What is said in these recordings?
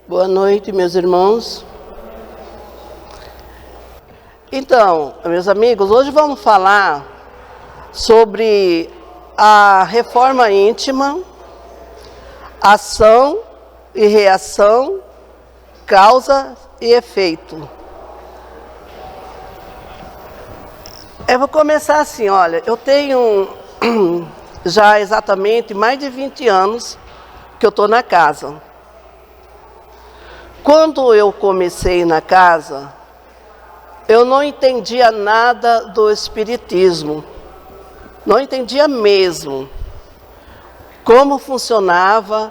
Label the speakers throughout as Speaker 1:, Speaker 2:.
Speaker 1: Boa noite, meus irmãos. Então, meus amigos, hoje vamos falar sobre a reforma íntima, ação e reação, causa e efeito. Eu vou começar assim, olha, eu tenho já exatamente mais de 20 anos que eu estou na casa. Quando eu comecei na casa, eu não entendia nada do espiritismo, não entendia mesmo como funcionava,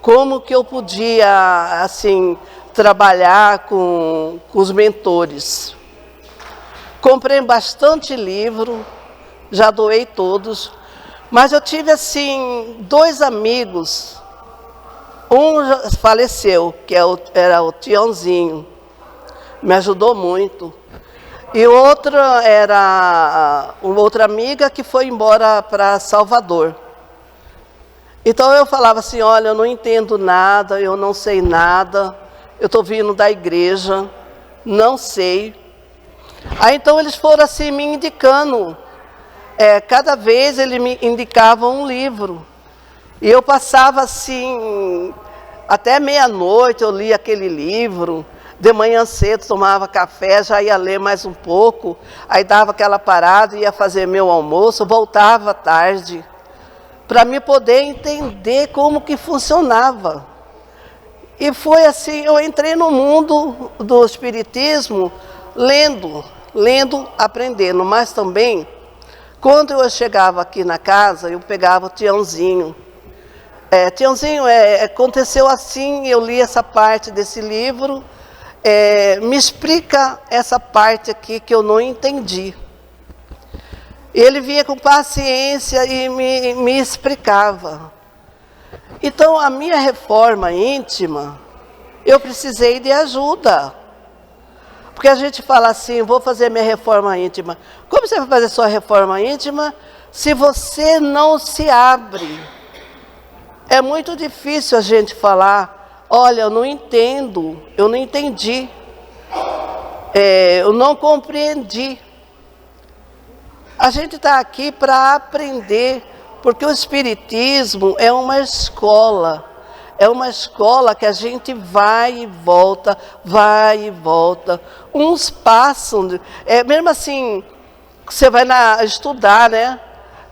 Speaker 1: como que eu podia, assim, trabalhar com os mentores. Comprei bastante livro, já doei todos, mas eu tive, assim, 2 amigos. Um já faleceu, que era o Tiãozinho, me ajudou muito. E outra era uma outra amiga que foi embora para Salvador. Então eu falava assim, olha, eu não entendo nada, eu não sei nada, eu estou vindo da igreja, não sei. Aí então eles foram assim me indicando, cada vez eles me indicavam um livro. E eu passava assim, até meia-noite eu lia aquele livro, de manhã cedo tomava café, já ia ler mais um pouco, aí dava aquela parada, ia fazer meu almoço, voltava tarde, para me poder entender como que funcionava. E foi assim, eu entrei no mundo do espiritismo, lendo, aprendendo, mas também, quando eu chegava aqui na casa, eu pegava o Tiãozinho. Tiãozinho, aconteceu assim, eu li essa parte desse livro, me explica essa parte aqui que eu não entendi. Ele vinha com paciência e me explicava. Então, a minha reforma íntima, eu precisei de ajuda. Porque a gente fala assim, vou fazer minha reforma íntima. Como você vai fazer sua reforma íntima se você não se abre? É muito difícil a gente falar, olha, eu não entendo, eu não entendi, eu não compreendi. A gente está aqui para aprender, porque o Espiritismo é uma escola que a gente vai e volta. Uns passam, mesmo assim, você vai estudar, né?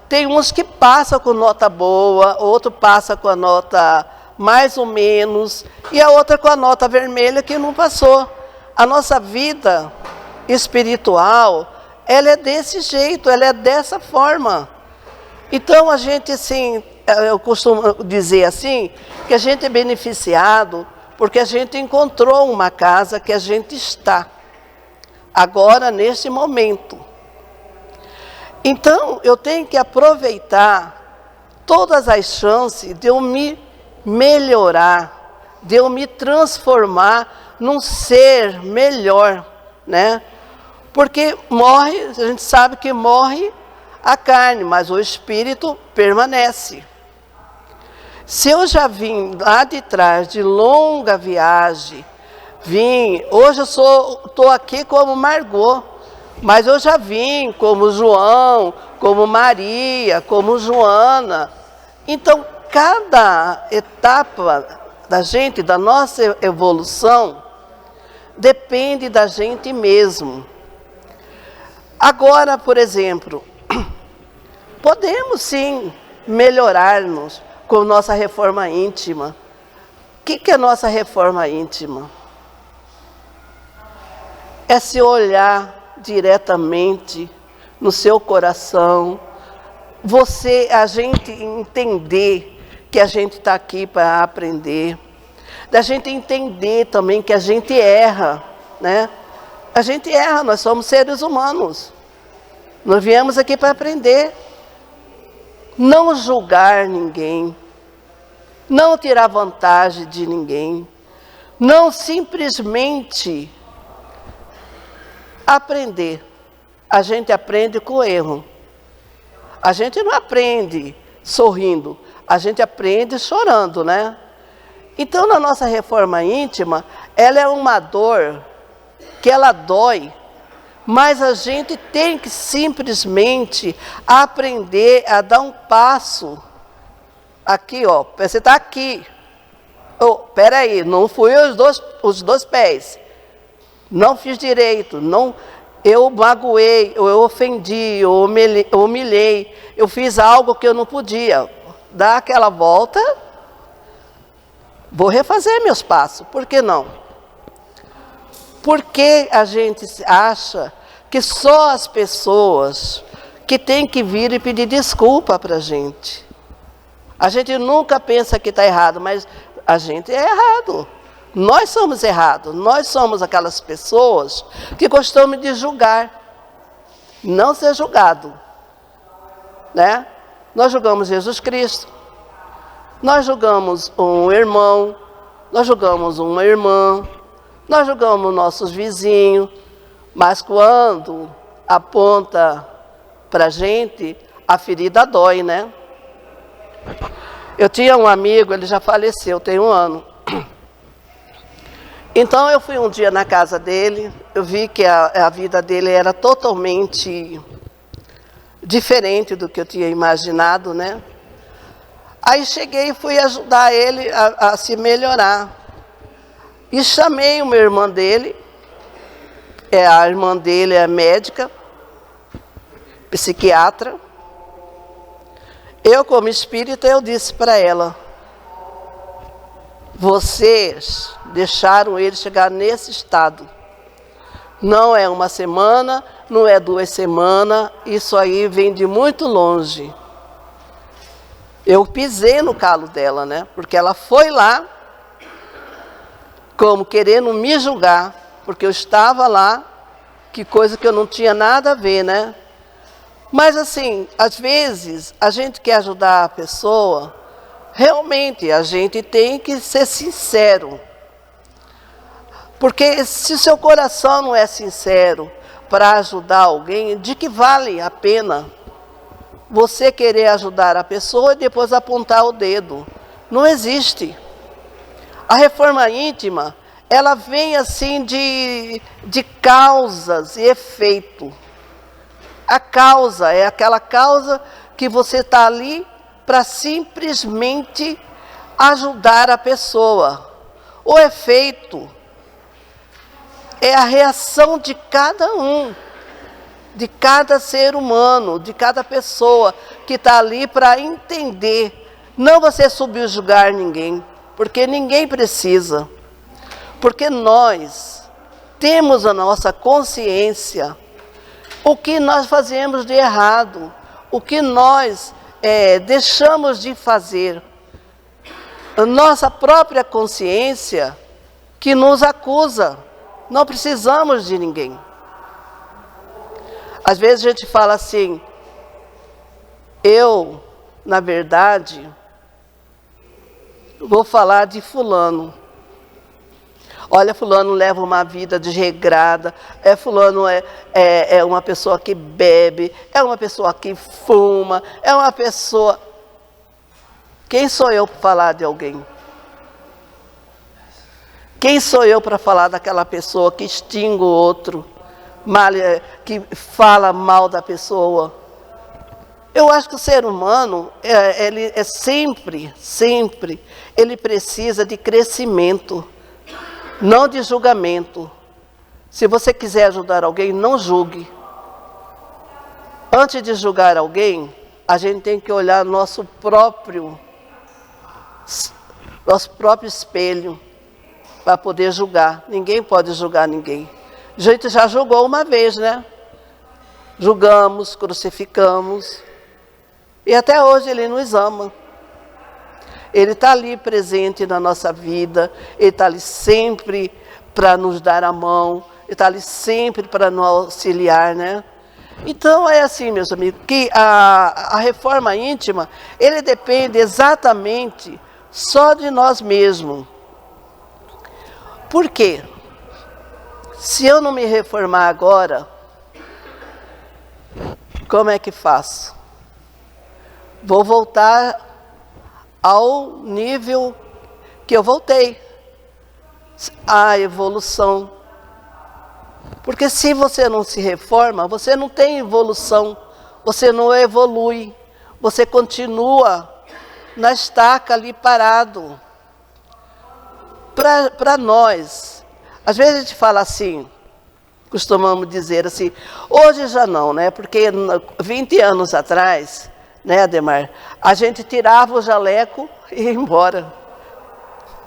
Speaker 1: Tem uns que passam com nota boa, outro passa com a nota mais ou menos, e a outra com a nota vermelha que não passou. A nossa vida espiritual, ela é desse jeito, ela é dessa forma. Então a gente, assim, eu costumo dizer assim, que a gente é beneficiado porque a gente encontrou uma casa que a gente está, agora neste momento. Então, eu tenho que aproveitar todas as chances de eu me melhorar, de eu me transformar num ser melhor, né? Porque morre, a gente sabe que morre a carne, mas o espírito permanece. Se eu já vim lá de trás, de longa viagem, hoje eu estou aqui como Margot, mas eu já vim como João, como Maria, como Joana. Então, cada etapa da gente, da nossa evolução, depende da gente mesmo. Agora, por exemplo, podemos sim melhorar-nos com nossa reforma íntima. O que é nossa reforma íntima? É se olhar diretamente no seu coração, a gente entender que a gente está aqui para aprender, da gente entender também que a gente erra, né? A gente erra, nós somos seres humanos, nós viemos aqui para aprender, não julgar ninguém, não tirar vantagem de ninguém, não simplesmente aprender. A gente aprende com erro. A gente não aprende sorrindo, a gente aprende chorando, né? Então, na nossa reforma íntima, ela é uma dor que ela dói, mas a gente tem que simplesmente aprender a dar um passo. Aqui, ó, você está aqui. Oh, peraí, não fui os dois pés. Não fiz direito, não, eu magoei, eu ofendi, eu humilhei, eu fiz algo que eu não podia. Dá aquela volta, vou refazer meus passos, por que não? Porque a gente acha que só as pessoas que têm que vir e pedir desculpa para a gente. A gente nunca pensa que está errado, mas a gente é errado. Nós somos errados. Nós somos aquelas pessoas que gostamos de julgar. Não ser julgado. Né? Nós julgamos Jesus Cristo. Nós julgamos um irmão. Nós julgamos uma irmã. Nós julgamos nossos vizinhos. Mas quando aponta para a gente, a ferida dói, né? Eu tinha um amigo, ele já faleceu, tem 1 ano. Então eu fui um dia na casa dele, eu vi que a vida dele era totalmente diferente do que eu tinha imaginado, né? Aí cheguei e fui ajudar ele a se melhorar. E chamei uma irmã dele, a irmã dele é médica, psiquiatra. Eu, como espírita, eu disse para ela: vocês deixaram ele chegar nesse estado. Não é 1 semana, não é 2 semanas, isso aí vem de muito longe. Eu pisei no calo dela, né? Porque ela foi lá, como querendo me julgar, porque eu estava lá, que coisa que eu não tinha nada a ver, né? Mas assim, às vezes, a gente quer ajudar a pessoa, realmente a gente tem que ser sincero. Porque se o seu coração não é sincero para ajudar alguém, de que vale a pena você querer ajudar a pessoa e depois apontar o dedo? Não existe. A reforma íntima, ela vem assim de causas e efeito. A causa é aquela causa que você está ali para simplesmente ajudar a pessoa. O efeito é a reação de cada um, de cada ser humano, de cada pessoa que está ali para entender. Não você subjugar ninguém, porque ninguém precisa. Porque nós temos a nossa consciência, o que nós fazemos de errado, o que nós deixamos de fazer. A nossa própria consciência que nos acusa. Não precisamos de ninguém. Às vezes a gente fala assim: eu, na verdade, vou falar de fulano. Olha, fulano leva uma vida desregrada, fulano é uma pessoa que bebe, é uma pessoa que fuma, é uma pessoa... Quem sou eu para falar de alguém? Quem sou eu para falar daquela pessoa que extingue o outro, que fala mal da pessoa? Eu acho que o ser humano, ele é sempre, ele precisa de crescimento. Não de julgamento. Se você quiser ajudar alguém, não julgue. Antes de julgar alguém, a gente tem que olhar nosso próprio espelho para poder julgar. Ninguém pode julgar ninguém. A gente já julgou uma vez, né? Julgamos, crucificamos. E até hoje ele nos ama. Ele está ali presente na nossa vida, ele está ali sempre para nos dar a mão, ele está ali sempre para nos auxiliar, né? Então é assim, meus amigos, que a reforma íntima, ele depende exatamente só de nós mesmos. Por quê? Se eu não me reformar agora, como é que faço? Vou voltar ao nível que eu voltei à evolução. Porque se você não se reforma, você não tem evolução, você não evolui, você continua na estaca ali parado. Para nós, às vezes a gente fala assim, costumamos dizer assim, hoje já não, né? Porque 20 anos atrás, né, Ademar, a gente tirava o jaleco e ia embora,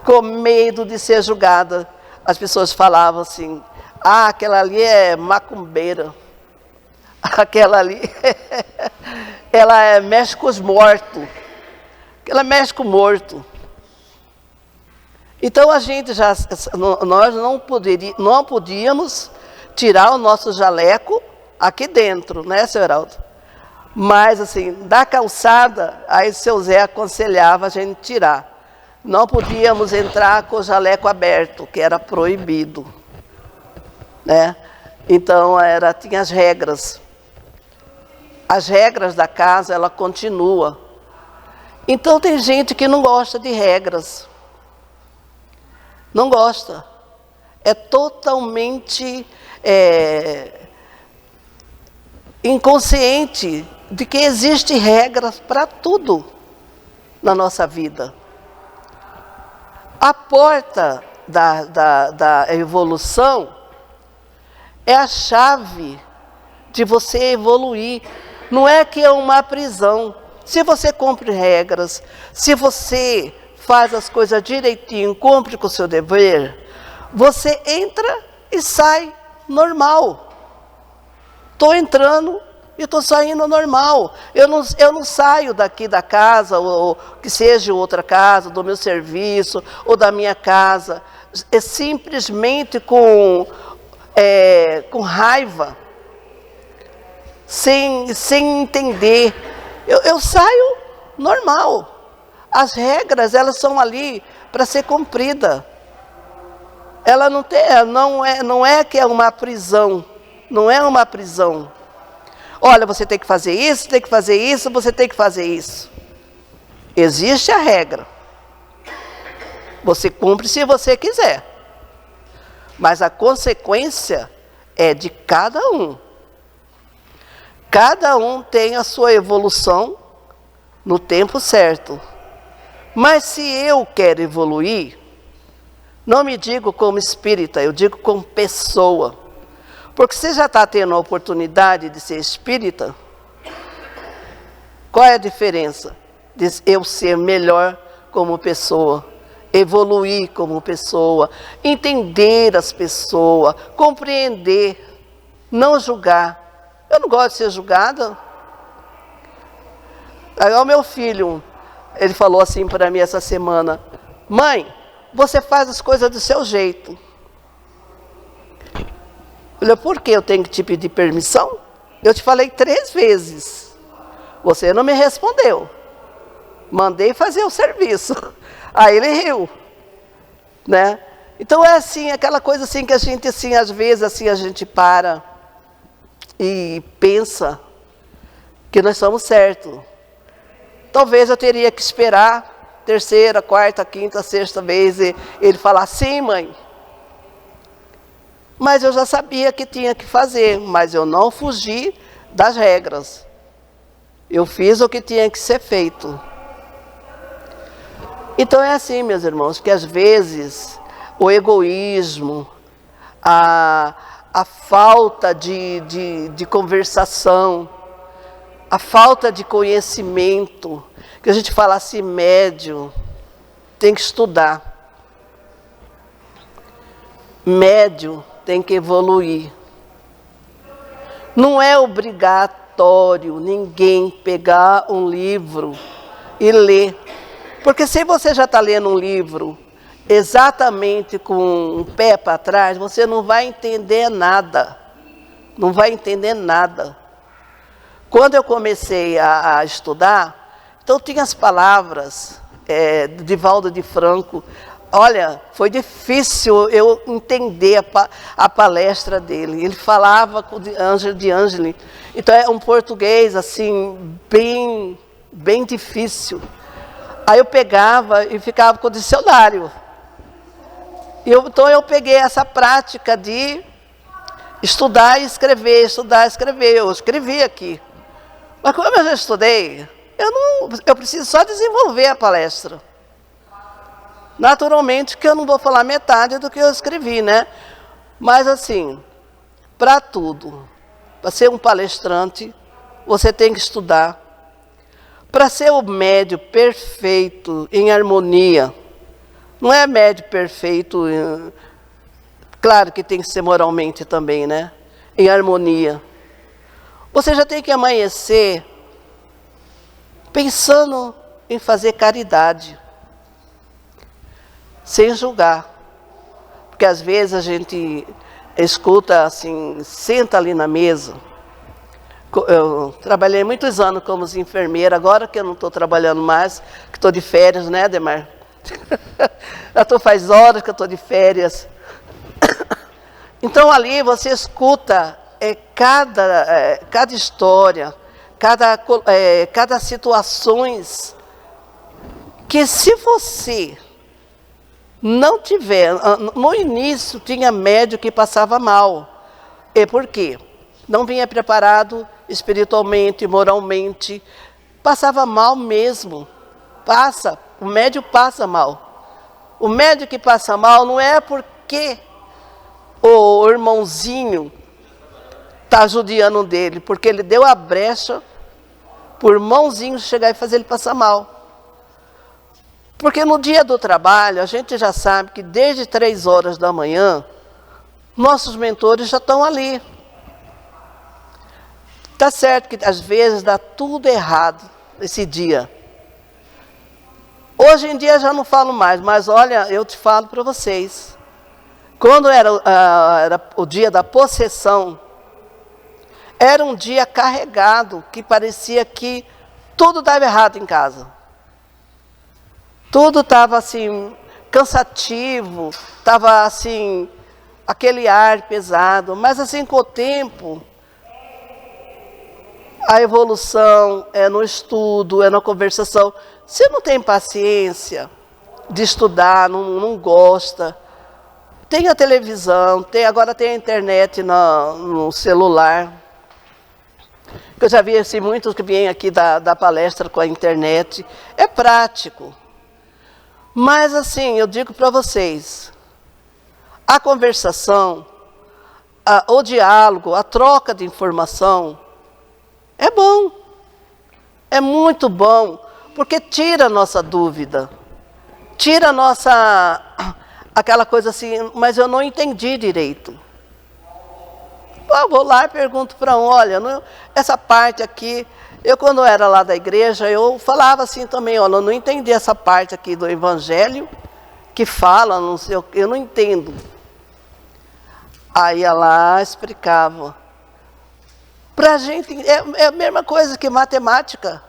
Speaker 1: com medo de ser julgada. As pessoas falavam assim, ah, aquela ali é macumbeira, aquela ali, ela mexe com os mortos, ela mexe com o morto. Então a gente já, nós não podíamos tirar o nosso jaleco aqui dentro, né, seu Heraldo? Mas assim, da calçada, aí seu Zé aconselhava a gente tirar. Não podíamos entrar com o jaleco aberto, que era proibido, né? Então tinha as regras. As regras da casa, ela continua. Então tem gente que não gosta de regras. Não gosta. É totalmente inconsciente de que existem regras para tudo na nossa vida. A porta da evolução é a chave de você evoluir. Não é que é uma prisão. Se você cumpre regras, se você faz as coisas direitinho, cumpre com o seu dever, você entra e sai normal. Estou entrando e estou saindo normal. Eu não saio daqui da casa, ou que seja outra casa, do meu serviço, ou da minha casa, é simplesmente com raiva, sem entender. Eu saio normal. As regras, elas são ali para ser cumprida. Ela não é que é uma prisão. Não é uma prisão. Olha, você tem que fazer isso, tem que fazer isso, você tem que fazer isso. Existe a regra. Você cumpre se você quiser. Mas a consequência é de cada um. Cada um tem a sua evolução no tempo certo. Mas se eu quero evoluir, não me digo como espírita, eu digo como pessoa. Porque você já está tendo a oportunidade de ser espírita, qual é a diferença de eu ser melhor como pessoa, evoluir como pessoa, entender as pessoas, compreender, não julgar. Eu não gosto de ser julgada. Aí o meu filho, ele falou assim para mim essa semana, mãe, você faz as coisas do seu jeito. Eu falei, por que eu tenho que te pedir permissão? Eu te falei 3 vezes. Você não me respondeu. Mandei fazer o serviço. Aí ele riu, né? Então é assim, aquela coisa assim que a gente, assim, às vezes, assim, a gente para e pensa que nós somos certos. Talvez eu teria que esperar 3ª, 4ª, 5ª, 6ª vez e ele falar, sim, mãe. Mas eu já sabia que tinha que fazer, mas eu não fugi das regras. Eu fiz o que tinha que ser feito. Então é assim, meus irmãos, que às vezes o egoísmo, a falta de conversação, a falta de conhecimento, que a gente fala assim, médio, tem que estudar. Médio tem que evoluir. Não é obrigatório ninguém pegar um livro e ler. Porque se você já está lendo um livro exatamente com um pé para trás, você não vai entender nada. Não vai entender nada. Quando eu comecei a estudar, então tinha as palavras de Valdo de Franco. Olha, foi difícil eu entender a palestra dele. Ele falava com de Angeli. Então é um português assim bem difícil. Aí eu pegava e ficava com o dicionário. Então eu peguei essa prática de estudar e escrever, estudar e escrever. Eu escrevi aqui. Mas como eu já estudei, eu preciso só desenvolver a palestra. Naturalmente que eu não vou falar metade do que eu escrevi, né? Mas assim, para tudo, para ser um palestrante, você tem que estudar. Para ser o médio perfeito, em harmonia, não é médio perfeito, claro que tem que ser moralmente também, né? Em harmonia. Você já tem que amanhecer pensando em fazer caridade, sem julgar. Porque às vezes a gente escuta assim, senta ali na mesa. Eu trabalhei muitos anos como enfermeira, agora que eu não estou trabalhando mais, que estou de férias, né, Ademar? Faz horas que eu estou de férias. Então ali você escuta cada história, cada situações, que se você não tiver, no início tinha médio que passava mal. E por quê? Não vinha preparado espiritualmente, moralmente, passava mal mesmo. O médio passa mal. O médio que passa mal não é porque o irmãozinho está judiando dele, porque ele deu a brecha por irmãozinho chegar e fazer ele passar mal. Porque no dia do trabalho, a gente já sabe que desde 3 horas da manhã, nossos mentores já estão ali. Tá certo que às vezes dá tudo errado esse dia. Hoje em dia já não falo mais, mas olha, eu te falo para vocês. Quando era o dia da possessão, era um dia carregado, que parecia que tudo dava errado em casa. Tudo estava assim, cansativo, estava assim, aquele ar pesado, mas assim com o tempo, a evolução é no estudo, é na conversação. Se não tem paciência de estudar, não gosta, tem a televisão, agora tem a internet no celular. Eu já vi assim, muitos que vêm aqui da palestra com a internet. É prático. Mas assim, eu digo para vocês, a conversação, o diálogo, a troca de informação, é bom. É muito bom, porque tira a nossa dúvida. Tira a nossa, aquela coisa assim, mas eu não entendi direito. Eu vou lá e pergunto para olha, essa parte aqui, eu quando era lá da igreja, eu falava assim também, olha, eu não entendi essa parte aqui do evangelho, que fala, não sei o que, eu não entendo. Aí ia lá, explicava. Para a gente, é a mesma coisa que matemática.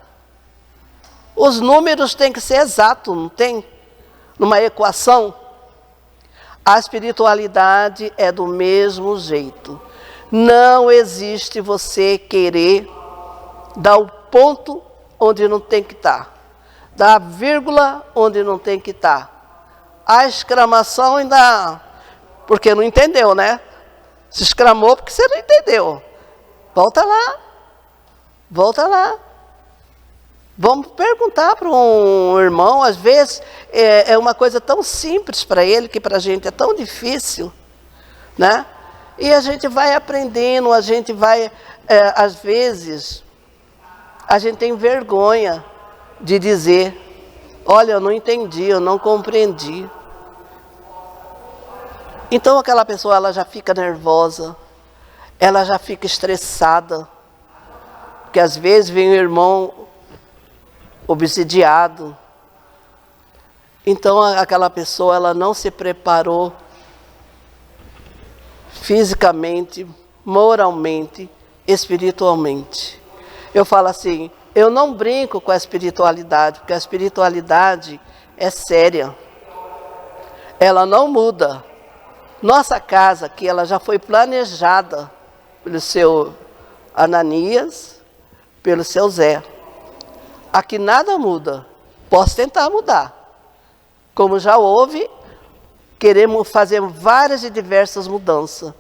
Speaker 1: Os números têm que ser exatos, não tem? Numa equação. A espiritualidade é do mesmo jeito. Não existe você querer dar o ponto onde não tem que estar. Dar a vírgula onde não tem que estar. A exclamação ainda... Porque não entendeu, né? Se exclamou porque você não entendeu. Volta lá. Volta lá. Vamos perguntar para um irmão, às vezes é uma coisa tão simples para ele, que para a gente é tão difícil, né? E a gente vai aprendendo, a gente vai, às vezes, a gente tem vergonha de dizer, olha, eu não entendi, eu não compreendi. Então aquela pessoa, ela já fica nervosa, ela já fica estressada, porque às vezes vem um irmão obsidiado. Então aquela pessoa, ela não se preparou fisicamente, moralmente, espiritualmente. Eu falo assim, eu não brinco com a espiritualidade, porque a espiritualidade é séria. Ela não muda. Nossa casa aqui, ela já foi planejada pelo seu Ananias, pelo seu Zé. Aqui nada muda. Posso tentar mudar. Como já houve, queremos fazer várias e diversas mudanças.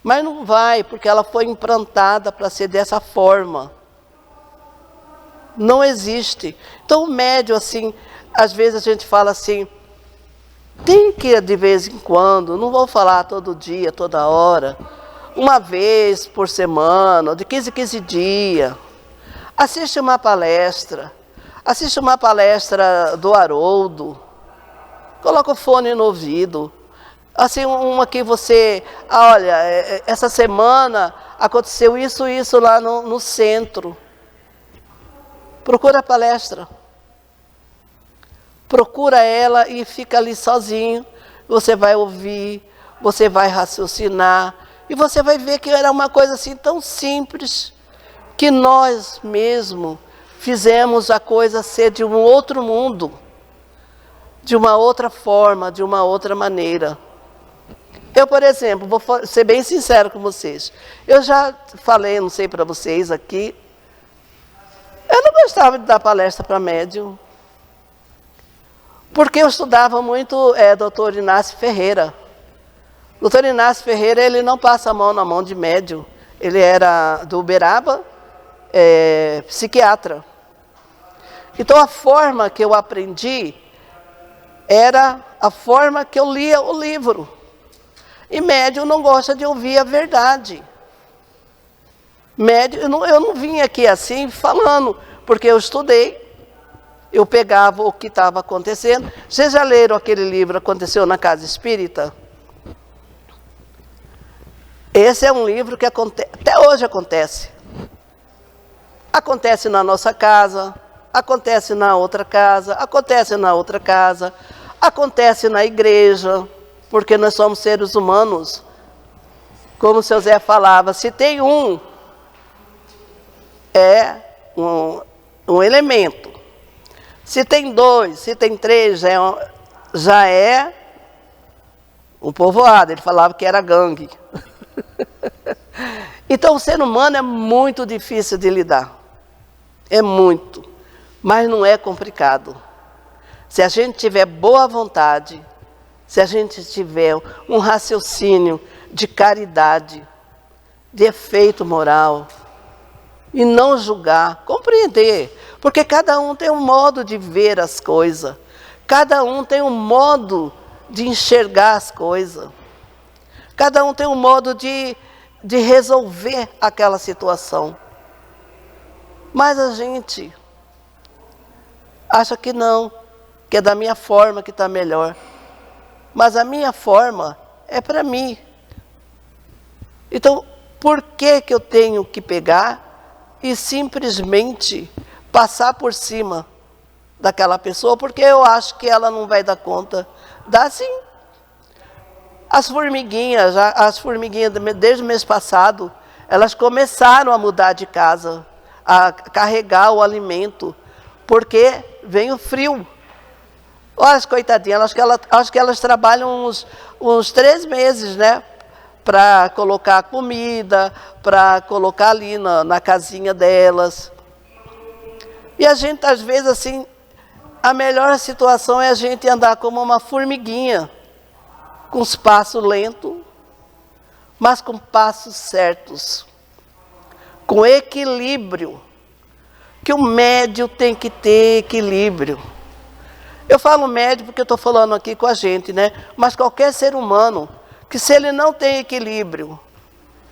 Speaker 1: Mas não vai, porque ela foi implantada para ser dessa forma. Não existe. Então o médium, assim, às vezes a gente fala assim, tem que ir de vez em quando, não vou falar todo dia, toda hora, uma vez por semana, de 15 em 15 dias. Assiste uma palestra do Haroldo, coloca o fone no ouvido. Assim, uma que você, olha, essa semana aconteceu isso lá no centro. Procura a palestra. Procura ela e fica ali sozinho. Você vai ouvir, você vai raciocinar. E você vai ver que era uma coisa assim tão simples, que nós mesmos fizemos a coisa ser de um outro mundo, de uma outra forma, de uma outra maneira. Eu, por exemplo, vou ser bem sincero com vocês. Eu já falei, não sei para vocês aqui, eu não gostava de dar palestra para médium, porque eu estudava muito Dr. Inácio Ferreira. Dr. Inácio Ferreira, ele não passa a mão na mão de médium. Ele era do Uberaba, psiquiatra. Então a forma que eu aprendi era a forma que eu lia o livro. E médium não gosta de ouvir a verdade. Médium, eu não vim aqui assim falando, porque eu estudei, eu pegava o que estava acontecendo. Vocês já leram aquele livro Aconteceu na Casa Espírita? Esse é um livro que até hoje acontece. Acontece na nossa casa, acontece na outra casa, acontece na outra casa, acontece na igreja, porque nós somos seres humanos. Como o seu Zé falava, se tem um elemento. Se tem 2, se tem 3, já é um povoado. Ele falava que era gangue. Então o ser humano é muito difícil de lidar. É muito. Mas não é complicado. Se a gente tiver boa vontade, se a gente tiver um raciocínio de caridade, de efeito moral, e não julgar, compreender. Porque cada um tem um modo de ver as coisas. Cada um tem um modo de enxergar as coisas. Cada um tem um modo de resolver aquela situação. Mas a gente acha que não, que é da minha forma que está melhor. Mas a minha forma é para mim. Então, por que eu tenho que pegar e simplesmente passar por cima daquela pessoa, porque eu acho que ela não vai dar conta? Dá sim. As formiguinhas desde o mês passado, elas começaram a mudar de casa, a carregar o alimento, porque vem o frio. Olha as coitadinhas, acho que elas trabalham uns 3 meses, né? Para colocar comida, para colocar ali na casinha delas. E a gente, às vezes, assim, a melhor situação é a gente andar como uma formiguinha, com os passos lentos, mas com passos certos, com equilíbrio, que o médium tem que ter equilíbrio. Eu falo médium porque eu estou falando aqui com a gente, né? Mas qualquer ser humano, que se ele não tem equilíbrio,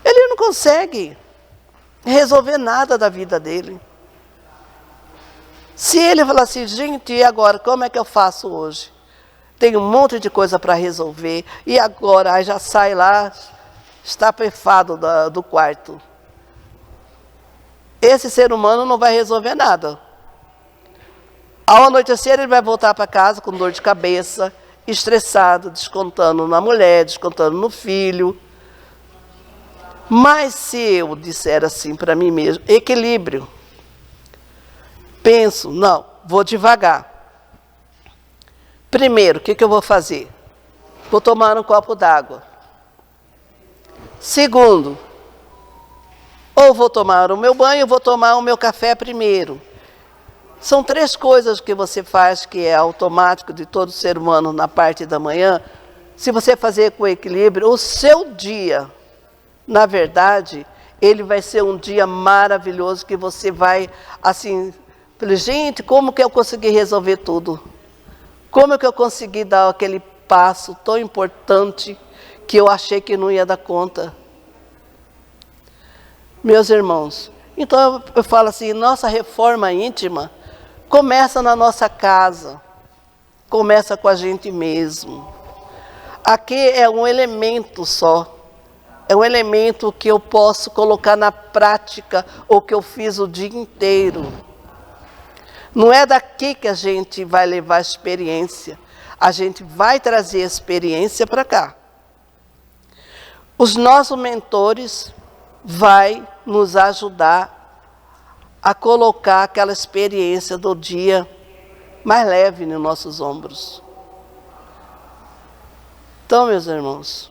Speaker 1: ele não consegue resolver nada da vida dele. Se ele falar assim, gente, e agora, como é que eu faço hoje? Tem um monte de coisa para resolver, e agora, aí já sai lá, estapefado do quarto. Esse ser humano não vai resolver nada. Ao anoitecer, ele vai voltar para casa com dor de cabeça, estressado, descontando na mulher, descontando no filho. Mas se eu disser assim para mim mesmo, equilíbrio, penso, não, vou devagar. Primeiro, o que eu vou fazer? Vou tomar um copo d'água. Segundo, ou vou tomar o meu banho, ou vou tomar o meu café primeiro. São 3 coisas que você faz que é automático de todo ser humano na parte da manhã. Se você fazer com equilíbrio, o seu dia, na verdade, ele vai ser um dia maravilhoso que você vai, assim, falar, gente, como que eu consegui resolver tudo? Como que eu consegui dar aquele passo tão importante que eu achei que não ia dar conta? Meus irmãos, então eu falo assim, nossa reforma íntima começa na nossa casa, começa com a gente mesmo. Aqui é um elemento só, é um elemento que eu posso colocar na prática o que eu fiz o dia inteiro. Não é daqui que a gente vai levar experiência, a gente vai trazer experiência para cá. Os nossos mentores vão nos ajudar a colocar aquela experiência do dia mais leve nos nossos ombros. Então, meus irmãos,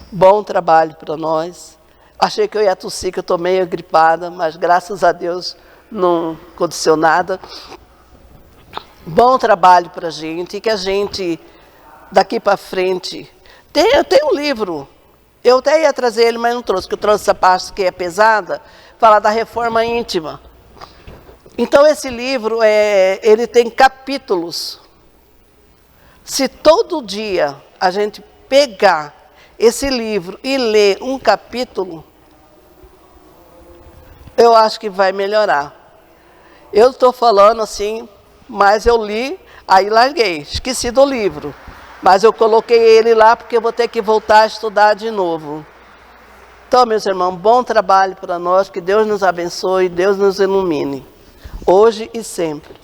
Speaker 1: bom trabalho para nós. Achei que eu ia tossir, que eu estou meio gripada, mas graças a Deus não aconteceu nada. Bom trabalho para a gente, e que a gente, daqui para frente... Tem um livro, eu até ia trazer ele, mas não trouxe, porque eu trouxe essa parte que é pesada, fala da reforma íntima. Então esse livro, ele tem capítulos. Se todo dia a gente pegar esse livro e ler um capítulo, eu acho que vai melhorar. Eu estou falando assim, mas eu li, aí larguei, esqueci do livro. Mas eu coloquei ele lá porque eu vou ter que voltar a estudar de novo. Então, meus irmãos, bom trabalho para nós, que Deus nos abençoe, Deus nos ilumine, hoje e sempre.